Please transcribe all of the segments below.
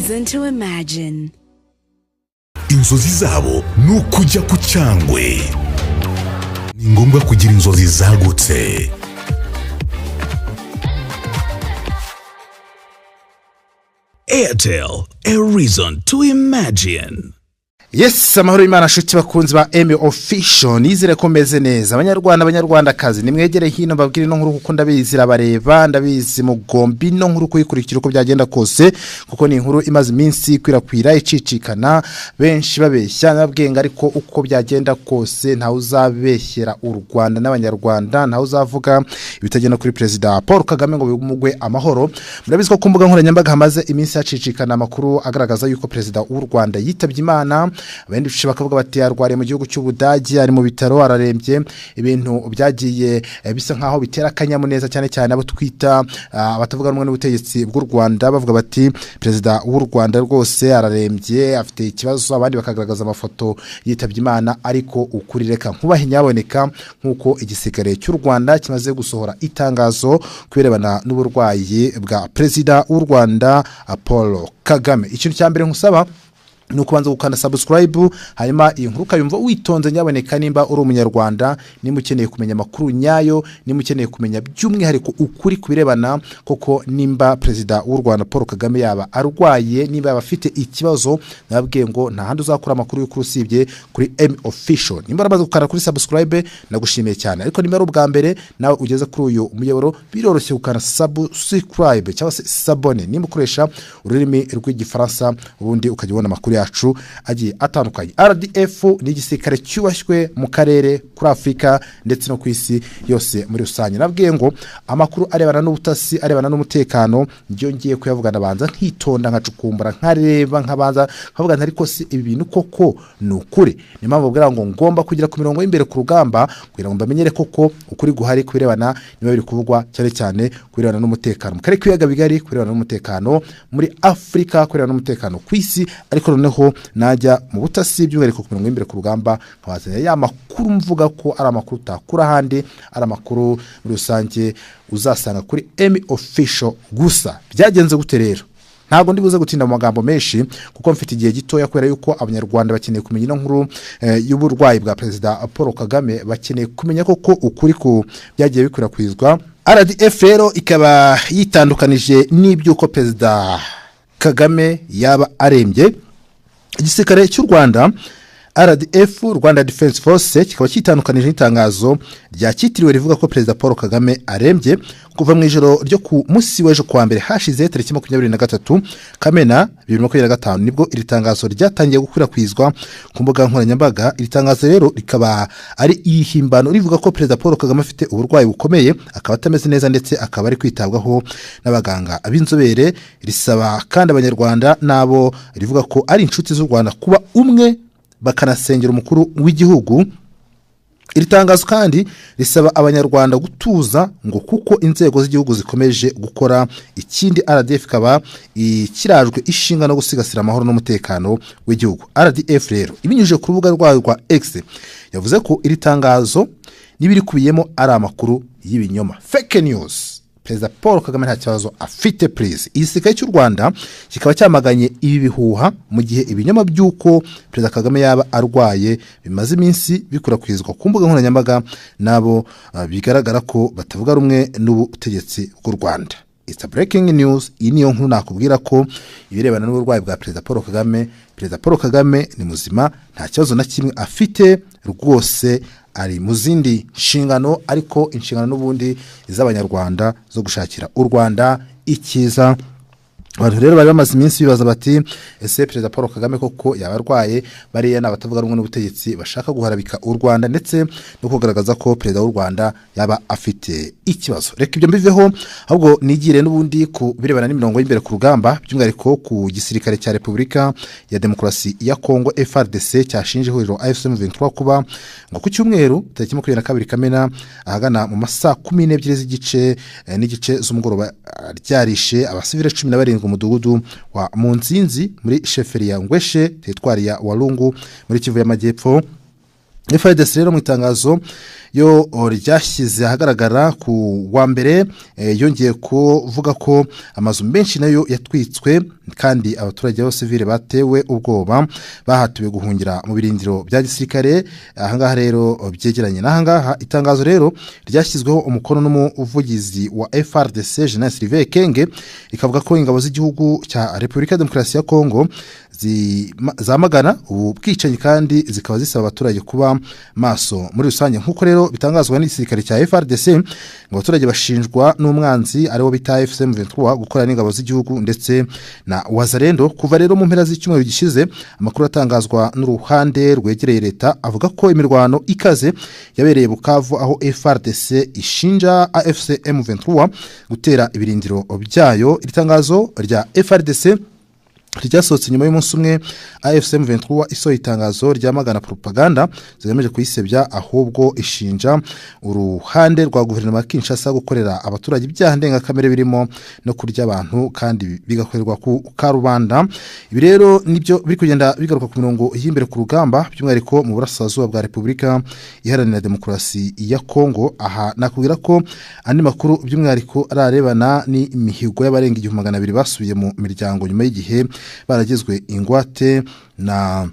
reason to imagine. Inzozi zabo nukujya ku Cyangwe. Ni ngombwa kugira inzozi zagutse. Airtel, a reason to imagine. Yes, amahoro y'Imana shuti bakunzi ba Emmy Official, nizere ko meze neza. Abanyarwandakazi nimwegere hino babwire no nkuru kuko ndabizi rabareba, ndabizi mugombi no nkuru kuyikurikira uko byagenda kose, kuko ni inkuru imaze iminsi kwirakwira icicikana, benshi babeshya nabwenga, ariko uko byagenda kose nta uzabeshyera u Rwanda n'abanyarwanda, nta uzavuga ibitagenda kuri President Paul Kagame ngo bimugwe amahoro. Murabizi ko ku mbuga nkoranyambaga hamaze iminsi yacicikana amakuru agaragaza yuko President w'u Rwanda yitabye Imana. Abandi bakavuga bati yarwariye mu gihugu cy'Ubudagi, ari mu bitaro ararembye. Ibintu byagiye bisa nkaho bitera akanyamuneza cyane cyane abo twita abatavuga rumwe n'ubutegetsi bw'u Rwanda, bavuga bati President w'u Rwanda rwose ararembye, afite ikibazo. Abandi bakagaragaza amafoto yitabye Imana, ariko ukuri reka nkubahe nyaboneka nkuko igisigare cy'u Rwanda kimaze gusohora itangazo kwirebana n'uburwayi bwa President w'u Rwanda Paul Kagame. Ikintu cya mbere nkusaba nukubanza gukanda subscribe, hanyuma iyi nkuru kayumva witonze nyaboneka nimba uri umunyarwanda, nimba ukeneye kumenya makuru nyayo, nimba ukeneye kumenya by'umwihariko ukuri kubirebana koko nimba President w'u Rwanda Paul Kagame yaba arwaye, nimba yaba afite ikibazo, nababwiye ngo nta handi uzakura amakuru y'ukuri usibye kuri Emmy Official. Nimba uramaze gukanda kuri subscribe nagushimiye cyane, ariko nimba ari ubwa mbere nawe ugeze kuri uyu umuyoboro, biroroshye gukanda subscribe cyangwa se sabone nimba ukoresha ururimi rw'igifaransa, ubundi ukajya ubona amakuru yacu agiye atandukanye. RDF ni igisirikare cyubashywe mu karere, kuri Afrika ndetse no ku isi yose muri rusange. Nabwiye ngo amakuru arebana n'ubutasi, arebana n'umutekano, ngiye kuyavugana banza nkitonda nkacukumbura nkareba nkabanza nkavuga ntari ko si ibi bintu koko nukuri. Ni mpamvu bwira ngo ngomba kugira ku mirongo y'imbere ku rugamba kugira ngo mbamenyere koko ukuri guhari kubirebana niba biri kuvugwa cyane cyane kubirebana n'umutekano mu karere k'ibiyaga bigari, kubirebana n'umutekano muri Afrika, kubirebana n'umutekano ku isi, ariko noneho najya mu butasi by'umwihariko ku mirongo y'imbere ku rugamba nkabazanya ya makuru mvuga ko ari amakuru utakura ahandi, ari amakuru muri rusange uzasanga kuri Emmy Official gusa. Byagenze gute rero? Ntabwo ndibuze gutinda mu magambo menshi kuko mfite igihe gitoya kwera yuko abanyarwanda bakeneye kumenya no nkuru y'uburwayi bwa President Paul Kagame, bakeneye kumenya koko ukuri ku byagiye bikwirakwizwa. RDF rero ikaba yitandukanije n'ibyuko President Kagame yaba arembye. Igisirikare cy'u Rwanda RDF, Rwanda Defense Force, kikaba kitandukanije n'itangazo ryakitiriwe rivuga ko President Paul Kagame arembye kuva mu ijoro ryo ku munsi w'ejo kwa mbere hashize tariki 23 Kamena 2025 nibwo iri tangazo ryatangiye gukwirakwizwa ku mbuga nkoranyambaga. Iri tangazo rero rikaba ari ihimbano rivuga ko President Paul Kagame afite uburwayi bukomeye, akaba atameze neza ndetse akaba ari kwitabwaho n'abaganga ab'inzobere. Risaba kandi abanyarwanda nabo rivuga ko ari inshuti z'u Rwanda kuba umwe bakanasengera umukuru w'igihugu. Iri tangazo kandi risaba abanyarwanda gutuza ngo kuko inzego z'igihugu zikomeje gukora. Ikindi RDF kaba ikirajwe ishinga no gusigasira amahoro n'umutekano w'igihugu. RDF rero ibinyujije ku rubuga rwayo rwa X yavuze ko iri tangazo nibiri kubiyemo ari amakuru y'ibinyoma, fake news. President Paul Kagame nta kibazo afite please. Igisirikare cy'u Rwanda kikaba cyamaganye ibi bihuha mu gihe ibinyoma by'uko President Kagame yaba arwaye bimaze iminsi bikurakwizwa ku mbuga nkoranyambaga nabo bigaragara ko batavuga rumwe n'ubutegetsi bw'u Rwanda. It's a breaking news. Iyi niyo nkuru nakubwira ko ibirebana n'uburwayi bwa President Paul Kagame. President Paul Kagame ni muzima, nta kibazo na kimwe afite rwose, ari muzindi nshingano, ariko inshingano n'ubundi iz'abanyarwanda zo gushakira u Rwanda ikiza. Abantu rero bari bamaze iminsi bibaza bati ese President Paul Kagame koko yabarwaye? Bariya n'abatavuga rumwe n'ubutegetsi bashaka guharabika u Rwanda ndetse no kugaragaza ko President w'u Rwanda yaba afite ikibazo. Reka ibyo mbiveho ahubwo nigire n'ubundi ku birebana n'imirongo y'imbere ku rugamba, by'umwihariko ku gisirikare cya Repubulika ya Demokarasi ya Kongo FARDC cyashinje ihuriro AFC M23 kuba ngo ku cyumweru tariki 22 Kamena ahagana mu masaa 12 z'igice n'igice z'umugoroba ryarishe abasivile 17 ku mudugudu wa Munzinzi muri sheferi ya Ngweshe, teritwari ya Walungu muri Kivu y'Amajyepfo. FARDC rero mu itangazo yo ryashyize ahagaragara ku wa mbere yongeye kuvuga ko amazu menshi nayo yatwitswe kandi abaturage b'abasivile batewe ubwoba bahatuwe guhungira mu birindiro bya gisirikare. Ahangaha rero byegeranye n'ahangaha itangazo rero ryashyizweho umukono n'umuvugizi wa FARDC General Sylvain Ekenge rikavuga ko ingabo z'igihugu cya Repubulika ya Demokarasi ya Kongo zamagana ubu bwicanyi kandi zikaba zisaba abaturage kuba maso muri rusange. Nkuko rero bitangazwa n'igisirikare cya FARDC ngo abaturage bashinjwa n'umwanzi ariwo bita FCM23 gukora n'ingabo z'igihugu ndetse na Wazalendo. Kuva rero mu mpera z'icyumweru gishize amakuru atangazwa n'uruhande rwegereye leta avuga ko imirwano ikaze yabereye Bukavu aho FARDC ishinja FCM23 gutera ibirindiro byayo. Iritangazo rya FARDC ryasohotse nyuma y'umunsi umwe AFC/M23 isohoye itangazo ryamagana propaganda zigamije kuyisebya ahubwo ishinja uruhande rwa guverinoma ya Kinshasa gukorera abaturage ibyaha ndengakamere birimo no kurya abantu kandi bigakorerwa ku karubanda. Ibi rero nibyo biri kugenda bigaruka ku mirongo y'imbere ku rugamba by'umwihariko mu burasirazuba bwa Repubulika Iharanira Demokarasi ya Kongo. Aha nakubwira ko andi makuru by'umwihariko ararebana ni imihigo y'abarenga 200 basubiye mu miryango nyuma y'igihe baragizwe ingwate na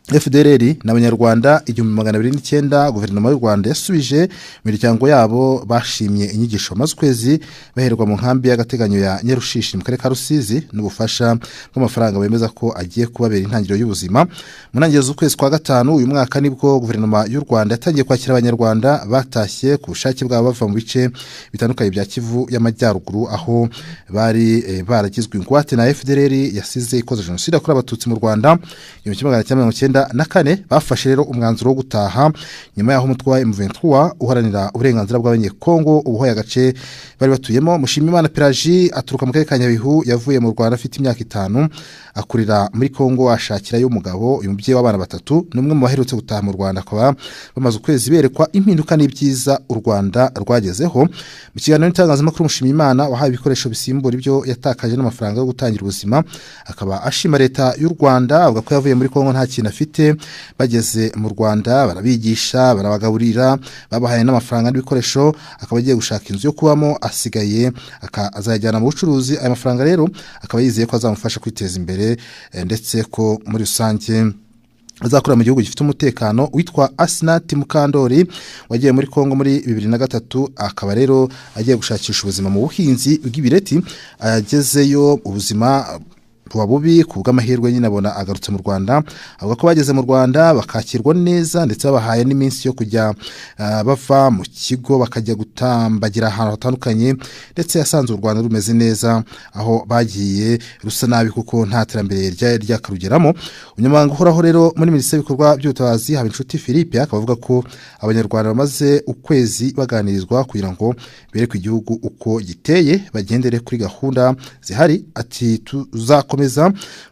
FDLR n'abanyarwanda 1209. Guverinoma y'u Rwanda yasubije imiryango yabo bashimye inyigisho maze ukwezi baherwa mu nkambi y'agateganyo ya Nyarushishi mu karere ka Rusizi n'ubufasha bw'amafaranga bemeza ko agiye kubabera intangiriro y'ubuzima. Mu ntangiriro z'ukwezi kwa gatanu uyu mwaka nibwo guverinoma y'u Rwanda yatangiye kwakira abanyarwanda batashye ku bushake bwabo bava mu bice bitandukanye bya Kivu y'Amajyaruguru aho bari baragizwe ingwate na FDLR yasize ikoze jenoside yakorewe abatutsi mu Rwanda 1994. Bafashe rero umwanzuro wo gutaha nyuma yaho umutwe wa M23 uharanira uburenganzira bw'abanyekongo ubuhoye agace bari batuyemo. Mushimimana Pelagie aturuka mu karere ka Nyabihu yavuye mu Rwanda afite imyaka 5 akurira muri Kongo ashakira y'umugabo uyu mubyeyi w'abana 3 n'umwe mu baherutse gutaha mu Rwanda akaba bamaze ukwezi berekwa impinduka n'ibyiza u Rwanda rwagezeho. Mu kiganiro n'itangazamakuru Mushimimana wahaye ibikoresho bisimbura ibyo yatakaje n'amafaranga yo gutangira ubuzima akaba ashima leta y'u Rwanda avuga ko yavuye muri Kongo nta kintu afite. Bageze mu Rwanda barabigisha barabagaburira babahaye n'amafaranga n'ibikoresho akaba agiye gushaka inzu yo kubamo asigaye akazajyana mu bucuruzi. Aya mafaranga rero akaba yizeye ko azamufasha kwiteza imbere ndetse ko muri rusange azakora mu gihugu gifite umutekano. Witwa Asinati Mukandori wagiye muri Kongo muri 2003 akaba rero agiye gushakisha ubuzima mu buhinzi bw'ibireti. Agezeyo ubuzima bubi ku bw'amahirwe nyine abona agarutse mu Rwanda. Avuga ko bageze mu Rwanda bakakirwa neza ndetse babahaye n'iminsi yo kujya bava mu kigo bakajya gutambagira ahantu hatandukanye ndetse yasanze u Rwanda rumeze neza aho bagiye rusa nabi kuko nta terambere ryakarugeramo. Umunyamabanga uhoraho rero muri Minisiteri y'ibikorwa by'ubutabazi Habinshuti Philippe akavuga ko abanyarwanda bamaze ukwezi baganirizwa kugira ngo bereke igihugu uko giteye bagendere kuri gahunda zihari. Ati tuzakomeza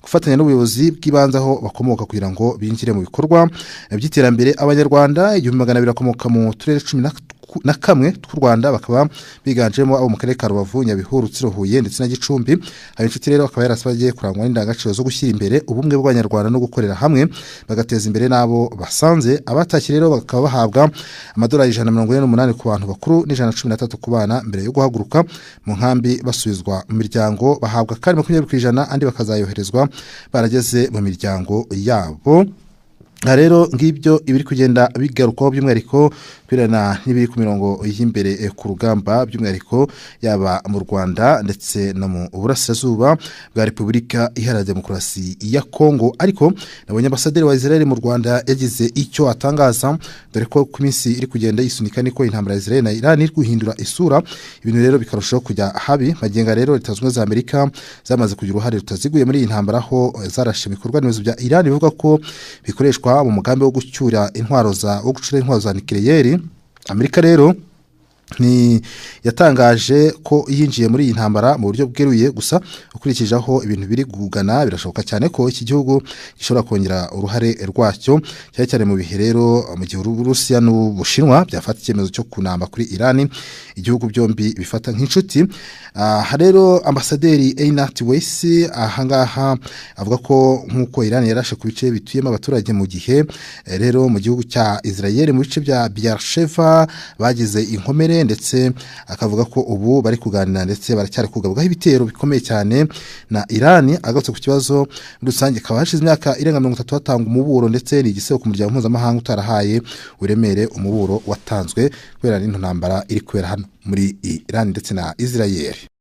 gufatanya n'ubuyobozi bw'ibanze aho bakomoka kugira ngo binjire mu bikorwa by'iterambere. Abanyarwanda 1200 bakomoka mu turere 11 tw'u Rwanda bakaba biganjemo abo mu karere ka Rubavu, Nyabihu, Rutsiro, Huye ndetse na Gicumbi. Habinshuti rero akaba yarasabye kurangwa n'indangagaciro zo gushyira imbere ubumwe bw'abanyarwanda no gukorera hamwe bagateza imbere nabo basanze. Abatashye rero bakaba bahabwa amadolari 148 ku bantu bakuru n'113 ku bana mbere yo guhaguruka mu nkambi basubizwa mu miryango bahabwa kandi 20% andi bakazayoherezwa barageze mu miryango yabo. Rero ngibyo ibiri kugenda bigarukaho by'umwihariko kwirana n'ibiri ku mirongo y'imbere ku rugamba by'umwihariko yaba mu Rwanda ndetse no mu burasirazuba bwa Repubulika Iharanira Demokarasi ya Kongo. Ariko nabonye ambasaderi wa Israel mu Rwanda yagize icyo atangaza dore ko ku minsi iri kugenda yisunika niko intambara ya Israel na Iran iri guhindura isura ibintu rero bikarushaho kujya habi. Magenga rero Leta Zunze Ubumwe za Amerika zamaze kugira uruhare rutaziguye muri iyi ntambara aho zarashe ibikorwa remezo bya Iran bivuga ko bikoreshwa mu mugambi wo gucyura intwaro za nucleaire. Amerika rero ni yatangaje ko yinjiye muri iyi ntambara mu buryo bweruye gusa ukurikije aho ibintu biri gugana birashoboka cyane ko iki gihugu gishobora kongera uruhare rwacyo cyane cyane mu bihe rero mu gihe Uburusiya n'Ubushinwa byafata icyemezo cyo kunamba kuri Iran igihugu byombi bifata nk'inshuti. Rero ambasaderi Einat Wesi ahangaha avuga ko nk'uko Iran yarashe ku bice bituyemo abaturage mu gihe rero mu gihugu cya Israel mu bice bya Beersheva bagize inkomere ndetse akavuga ko ubu bari kuganira ndetse baracyari kugabugaho ibitero bikomeye cyane na Iran. Agatse ku kibazo rusange akaba hashize imyaka irenga 30 batanga umuburo ndetse ni igisebo ku muryango mpuzamahanga utarahaye uremere umuburo watanzwe kubera n'intambara iri kubera hano muri Iran ndetse na Israel.